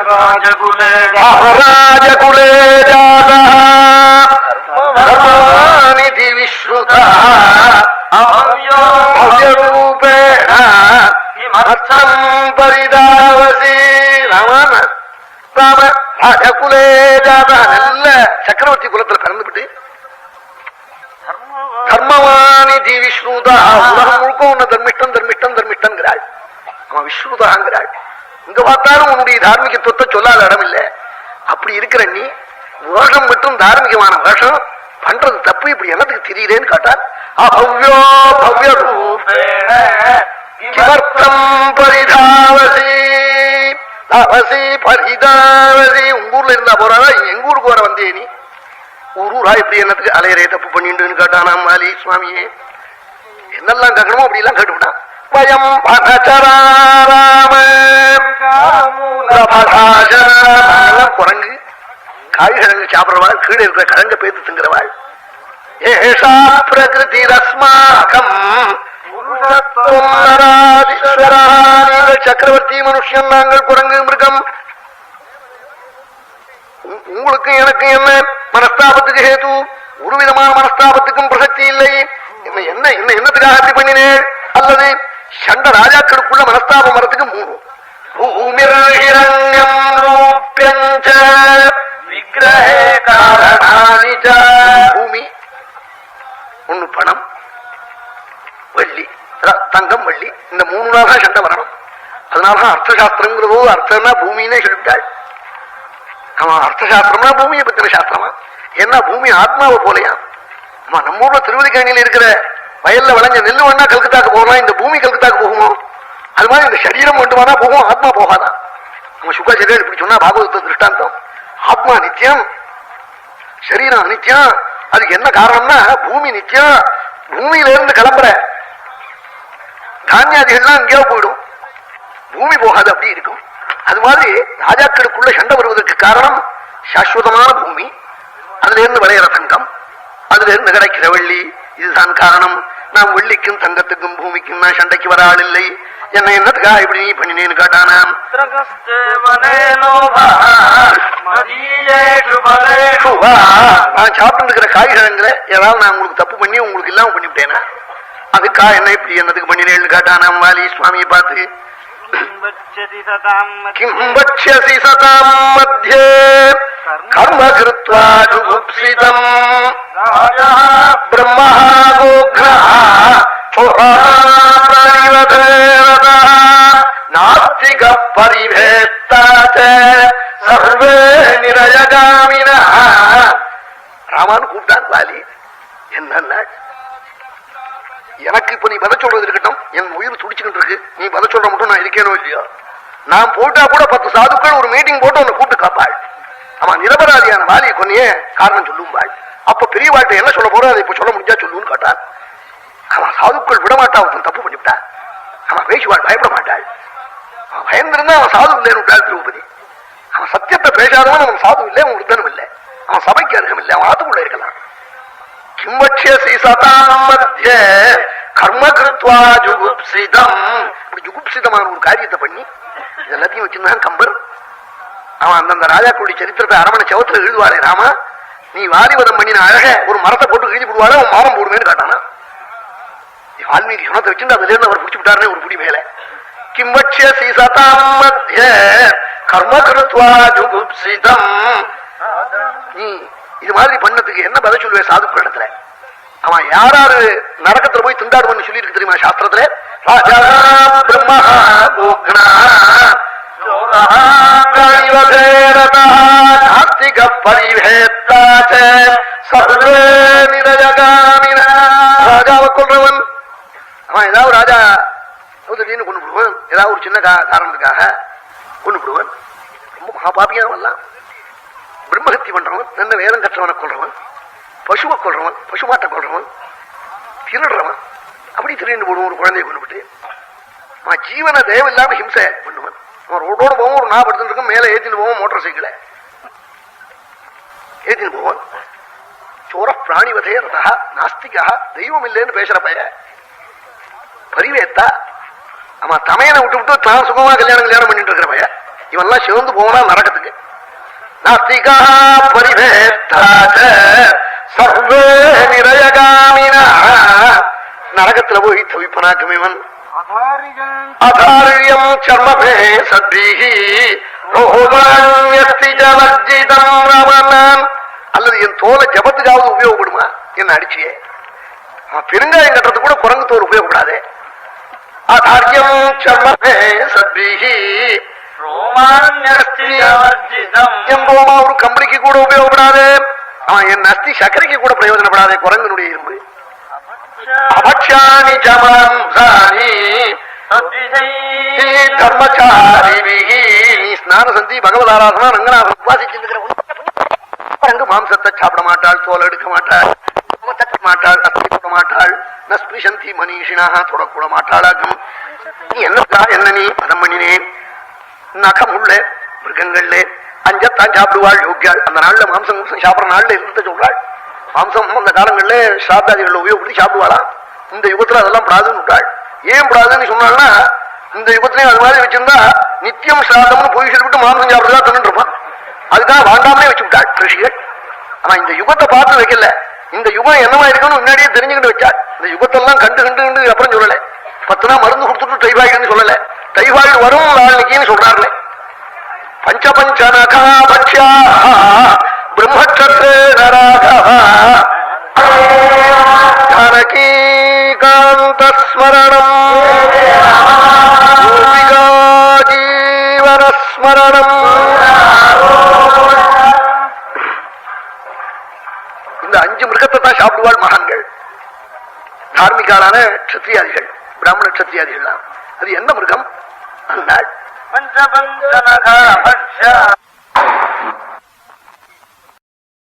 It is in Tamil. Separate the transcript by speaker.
Speaker 1: ராஜகுலே ஜாதா விஸ்ருதா அவ்யரூபேண பரிதாவசி ராம ராஜகுலே ஜாதா நல்ல சக்கரவர்த்தி குலத்தில் பிறந்துவிட்டு தர்மவானிதி விஸ்ருதா உலகம் முழுக்க உன்ன தர்மிஷ்டன் தர்மிஷ்டன் தர்மிஷ்டன்கிறாள். அவன் விஸ்ருதாங்கிறாள். இங்க பார்த்தாலும் உன்னுடைய தார்மீகத்துவத்தை சொல்லாத இடம் இல்லை. அப்படி இருக்கிற நீ வேஷம் மட்டும் தார்மீகமான வேஷம் பண்றது தப்பு, இப்படி என்னத்துக்கு தெரியலேன்னு கேட்டார். அவ்யோ பவ்ய கிமர்த்தம் பரிதாவசி தாவசி பரிதாவசி. உங்க ஊர்ல இருந்தா போறாதா எங்க ஊருக்கு வர வந்தே நீ? ஊரூரா இப்படி என்னத்துக்கு அலையறைய தப்பு பண்ணிட்டுன்னு கேட்டானாம் மாலி சுவாமியே. என்னெல்லாம் கேட்கணுமோ அப்படி எல்லாம் கேட்டுவிட்டான். பயம் குரங்கு காய்கிழங்கு சாப்பிடுறவாள், கீழே இருக்கிற கரங்க பேத்து திங்கிறவாள். ஏஷா பிரகிருதி ரஸ்மாகம் சக்கரவர்த்தி மனுஷன், நாங்கள் குரங்கு மிருகம். உங்களுக்கு எனக்கு என்ன மனஸ்தாபத்துக்கு ஹேது? ஒரு விதமான மனஸ்தாபத்துக்கும் பிரசக்தி இல்லை. என்னத்துக்காக அப்படி பண்ணினேன்? அல்லது சண்ட ராஜாக்களுக்குள்ள மனஸ்தாபம் வரத்துக்கு மூணு. பூமி ஒண்ணு, பணம், வள்ளி, தங்கம், வள்ளி, இந்த மூணு நாள் தான் சண்டை வரணும். அதனாலதான் அர்த்தசாஸ்திரங்கிறதோ அர்த்தம்னா பூமின்னே சொல்லிவிட்டாள். அவன் அர்த்தசாஸ்திரம்னா பூமியை பத்தின சாஸ்திரமா? ஏன்னா பூமி ஆத்மாவை போலையா? ஆமா, நம்ம ஊர்ல திருவதிக்கணியில இருக்கிற வயல்ல விளைஞ்ச நெல்லு வேணா கல்கத்தாக்கு போகலாம், இந்த பூமி கல்கத்தாக்கு போகுமோ? அது மாதிரி இந்த சரீரம் மட்டுமானா போகும், ஆத்மா போகாதான். நம்ம சுக்காச்சாரியர் இப்படி சொன்னா பாகவத திருஷ்டாந்தம். ஆத்மா நித்தியம், சரீரம் அனித்தியம். அதுக்கு என்ன காரணம்னா பூமி நித்தியம். பூமியில இருந்து கிளம்புற தானியாதிகள்லாம் எங்கேயோ போயிடும், பூமி போகாது, அப்படி இருக்கும். அது மாதிரி ராஜாக்களுக்குள்ள சண்டை வருவதற்கு காரணம் சாஸ்வதமான பூமி, அதுல இருந்து விளையிற தங்கம், அதுல இருந்து கிடைக்கிற வெள்ளி. இதுதான் காரணம். நாம் வெள்ளிக்கும் தங்கத்துக்கும் பூமிக்கும் நான் சண்டைக்கு வர ஆள் இல்லை. என்ன என்னத்துக்கா இப்படி நீ பண்ணினேன்னு கேட்டானாம். நான் சாப்பிட்டு இருக்கிற காய்கறிகளை ஏதாவது நான் உங்களுக்கு தப்பு பண்ணி உங்களுக்கு இல்லாம பண்ணிவிட்டேனா? அதுக்கா என்ன இப்படி என்னத்துக்கு பண்ணினேன்னு கேட்டானாம் வாலி சுவாமியை பார்த்து. கிம்பட்சசி சதாம் மத்யே கர்ம கிருத்வா ஜுகுப்சிதம் பிரம்மா கோக்ரா நாஸ்திக பரிவேத்தாச்ச சர்வே நிரயகாமினஹ. ராமான்னு கூப்பிட்டான் வாலி. என்ன எனக்கு இப்ப நீ பதில் சொல்றது இருக்கட்டும், என் உயிர் துடிச்சுக்கிட்டு இருக்கு, நீ பதில் சொல்ற மட்டும் நான் இருக்கேனோ இல்லையோ? நான் போட்டா கூட 10 சாதுக்கள் ஒரு மீட்டிங் போட்டு உன்னை கூப்பிட்டு காப்பாள். அவன் நிரபராதியான வாலியை கொன்னையே காரணம் சொல்லுவாள். அப்ப பெரிய வாழ்க்கை என்ன சொல்ல போறோம், அதை இப்ப சொல்ல முடிஞ்சா சொல்லுன்னு கேட்டான். அவன் சாதுக்கள் விடமாட்டா, அவன் தப்பு பண்ணிவிட்டான். அவன் பேசுவாள், பயப்பட மாட்டாள். அவன் பயந்திருந்தா அவன் சாது இல்லைன்னு விட்டாள் திரௌபதி. அவன் சத்தியத்தை பேசாதவன் அவன் சாது இல்லை, அவன் விருத்தனும் இல்லை, அவன் சபைக்கு அருகம் இல்லை, அவன் ஆத்துக்குள்ள இருக்கலாம். கிம்பட்சசி சதாம் மத்யே கர்ம கிருத்வா ஜுகுப்சிதம். ஜுகுப்சிதமான ஒரு காரியத்தை பண்ணி எல்லாத்தையும் வச்சிருந்தான் கம்பர். அவன் அந்தந்த ராஜாக்களுடைய சரித்திரத்தை அரமணை சவத்துல எழுதுவாளே, ராமா நீ வாரிவதம் பண்ணின அழக ஒரு மரத்தை போட்டு எழுதி போடுவாள, அவன் மானம் போடுவேன்னு காட்டானா. வால்மீகி குணத்தை வச்சிருந்து அதுல இருந்து அவர் பிடிச்சு விட்டாருன்னு ஒரு புடி மேல. கிம்பட்சசி சதாம் மத்யே கர்ம கிருத்வா ஜுகுப்சிதம். நீ இது மாதிரி பண்ணதுக்கு என்ன பதில் சொல்லுவேன் சாதுக்கள் இடத்துல? அவன் யாராரு நரகத்துல போய் திண்டாடுவான்னு சொல்லி இருக்கு தெரியுமா சாஸ்திரத்துல? ராஜா பிரம்மா கோக்னா நாஸ்திக பரிவேத்தாச்ச சர்வே நிரயகாமின. ராஜாவை கொள்றவன் அவன் ஏதாவது ராஜா திடீர்னு கொண்டு விடுவான், ஏதாவது ஒரு சின்ன காரணத்துக்காக கொண்டு விடுவான். ரொம்ப மகாபாபியானவெல்லாம் பிரம்மஹத்தி பண்றவன், நல்ல வேதம் கற்றவனை கொள்றவன், பசுவை கொள்றவன், பசுமாட்டை கொள்றவன், திருடுறவன், அப்படி திருண்டு போடுவோம். ஒரு குழந்தைய கொண்டு விட்டு ஜீவன தேவை இல்லாம ஹிம்சை பண்ணுவன். அவன் ரோடோட போவோம், ஒரு நாள் படுத்துட்டு இருக்கும், மேல ஏத்தின்னு போவோம், மோட்டார் சைக்கிளை ஏத்தின்னு போவான். சோர பிராணி வதைய ரதா நாஸ்திகா, தெய்வம் இல்லைன்னு பேசுற பைய பரிவேத்தா. அவன் தமையனை விட்டு விட்டு தான் சுகமா கல்யாணம் பண்ணிட்டு இருக்கிற பைய. இவெல்லாம் சிவந்து போனா நரகத்துக்கு. நாஸ்திகா பரிவேத்தாத சர்வே நிரயகாமினா நரகத்துல போய் தவிப்பனாக்கும் இவன். அதாரியம் சர்மபே சத்வீஹி ரோமான்யஸ்திஜவர்ஜிதம் ரமணான். அல்லது என் தோலை ஜபத்துக்காவது உபயோகப்படுமா? என்ன அடிச்சியே பெருங்காயம் கட்டுறது கூட குரங்கு தோல் உபயோகப்படாதே. அதாரியம் சர்மபே சத்வீஹி ரோமா ஒரு கம்பளிக்கு கூட உபயோகப்படாது. அவன் என் அஸ்தி சக்கரைக்கு கூட பிரயோஜனப்படாதே குரங்கனுடைய இரும்பு. அபக்ஷானி ஜமான்சானி தர்மச்சாரி. நீ ஸ்நான சந்தி பகவத் ஆராதனா ரங்கநாதன் உபாசிச்சிருக்கிற குரங்கு மாம்சத்தை சாப்பிட மாட்டாள், தோல் எடுக்க மாட்டாள், தட்ட மாட்டாள், அஸ்தி மாட்டாள். நஸ்பிருஷந்தி மனிஷினா தொடக்கூட மாட்டாளாக்கும். நீ என்னக்கா என்ன நீ பதம் பண்ணினேன்? நகம் உள்ள மிருகங்கள்ல அஞ்சத்தான் சாப்பிடுவாள் யோக்கியாள். அந்த நாள்ல மாம்சம் சாப்பிடுற நாள்ல இருந்த சொல்றாள். மாம்சம் அந்த காலங்கள்ல சாத்தாதிகள் உபயோகப்படுத்தி சாப்பிடுவாளாம். இந்த யுகத்துல அதெல்லாம் பிராதுன்னு விட்டாள். ஏன் பிராதுன்னு சொன்னாள்னா இந்த யுகத்திலையும் அது மாதிரி வச்சிருந்தா நித்தியம் சாதம்னு போய் சொல்லிவிட்டு மாம்சம் சாப்பிடுறதா தந்துட்டு இருப்பான். அதுக்காக வாண்டாமலே வச்சு விட்டாள் ரிஷிகள். ஆனா இந்த யுகத்தை பார்த்து வைக்கல. இந்த யுகம் என்னவா இருக்குன்னு முன்னாடியே தெரிஞ்சுக்கிட்டு வச்சாள். இந்த யுகத்தெல்லாம் கண்டு அப்புறம் சொல்லல. 10 நாள் மருந்து கொடுத்துட்டு டைபாய்டுன்னு சொல்லல. டைபாய்டு வரும் நாளைக்குன்னு சொல்றாருல. பஞ்சபஞ்சனகா பக்ஷா பிரம்மச்சத்ரே நராகா ஜானகீகாந்தஸ்மரணம் கோபிகா ஜீவனஸ்மரணம். இந்த 5 மிருகத்தை தான் சாப்பிடுவாள் மகான்கள், தார்மிகாலான க்ஷத்ரியாதிகள், பிராமண க்ஷத்ரியாதிகள். அது என்ன மிருகம்? அந்நாள்